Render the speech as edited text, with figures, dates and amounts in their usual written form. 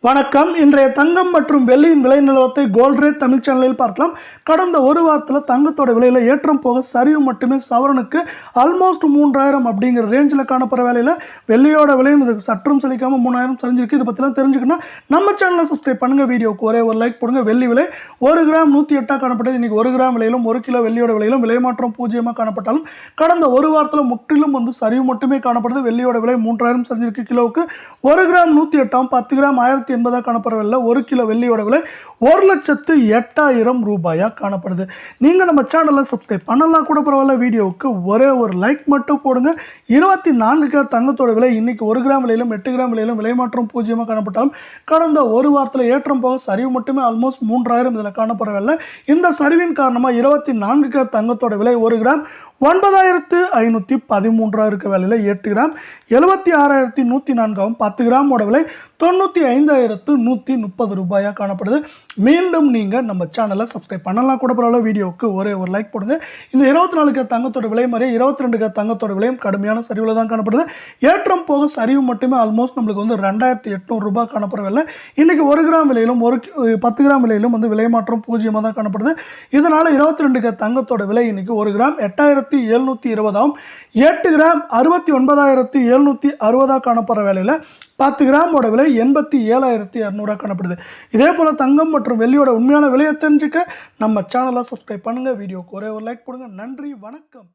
வணக்கம். இன்றைய தங்கம் மற்றும் வெள்ளியின் விலை நிலவரத்தை கோல்ட் ரேட் தமிழ் சேனலில் பார்க்கலாம். கடந்த ஒரு வாரத்தில் தங்கத்தோட விலையில் ஏற்றம் போக சரிவு மட்டுமே சவரனுக்கு ஆல்மோஸ்ட் 3000 அப்படிங்கிற ரேஞ்சில் காணப்படுற வேலையில் வெள்ளியோட விலையும் இதுக்கு சற்றும் சலிக்காமல் 3000 சரிஞ்சிருக்கு. இதை பற்றிலாம் தெரிஞ்சுக்கணும் நம்ம சேனலை சப்ஸ்கிரைப் பண்ணுங்கள். வீடியோக்கு ஒரே ஒரு லைக் போடுங்க. வெள்ளி விலை 1 கிராம் 108 காணப்பட்டது. இன்றைக்கி 1 கிராம் விலையிலும் 1 கிலோ வெள்ளியோட விலையிலும் விலை மாற்றம் 0 காணப்பட்டாலும் கடந்த ஒரு வாரத்தில் முற்றிலும் சரிவு மட்டுமே காணப்படுது. வெள்ளியோட விலை 3000 சரிஞ்சிருக்கு. கிலோவுக்கு 1 கிராம் 108 10 கிராம் 1080 காணப்படவில்லை. 1 கிலோ வெள்ளியோட விலை 1,08,000 ரூபாயா காணப்படுது. நீங்க நம்ம சேனலை சப்ஸ்கிரைப் பண்ணலாம் கூட பரவாயில்ல. வீடியோவுக்கு ஒரே ஒரு லைக் மட்டும் போடுங்க. 24 தங்கத்தோட விலை இன்னைக்கு 1 கிராம் விலையிலும் 8 கிராம் விலையிலும் விலை மாற்றம் 0 காணப்பட்டாலும் கடந்த ஒரு வாரத்தில் ஏற்றம் போக சரிவு மட்டுமே ஆல்மோஸ்ட் 3000 இதில் காணப்படவில்லை. இந்த சரிவின் காரணமாக 24 தங்கத்தோட விலை 1 கிராம் 9513 இருக்க வேலையில் 8 கிராம் 76,104 10 கிராமோட விலை 95,130 ரூபாயா காணப்படுது. மீண்டும் நீங்கள் நம்ம சேனலை சப்ஸ்கிரைப் பண்ணலாம் கூட பரவாயில்ல. வீடியோவுக்கு ஒரே ஒரு லைக் போடுங்க. இந்த 24 தங்கத்தோட விலை மாதிரி 22 தங்கத்தோட விலையும் கடுமையான சரிவில் தான் காணப்படுது. ஏற்றம் போக சரிவு மட்டுமே ஆல்மோஸ்ட் நம்மளுக்கு 2800 ரூபாய் காணப்படவில்லை. இன்னைக்கு 1 கிராம் விலையிலும் 10 கிராம் விலையிலும் விலை மாற்றம் 0 தான் காணப்படுது. இதனால 22 தங்கத்தோட விலை இன்னைக்கு 1 கிராம் 8720 8 கிராம் 69,760 காணப்படுற வேலையில் 10 கிராமோட விலை 87,200 காணப்படுது. இதே போல தங்கம் மற்றும் வெள்ளியோட உண்மையான விலையை தெரிஞ்சுக்க நம்ம சேனலை சப்ஸ்கிரைப் பண்ணுங்க. வீடியோக்கு ஒரே ஒரு லைக் கொடுங்க. நன்றி, வணக்கம்.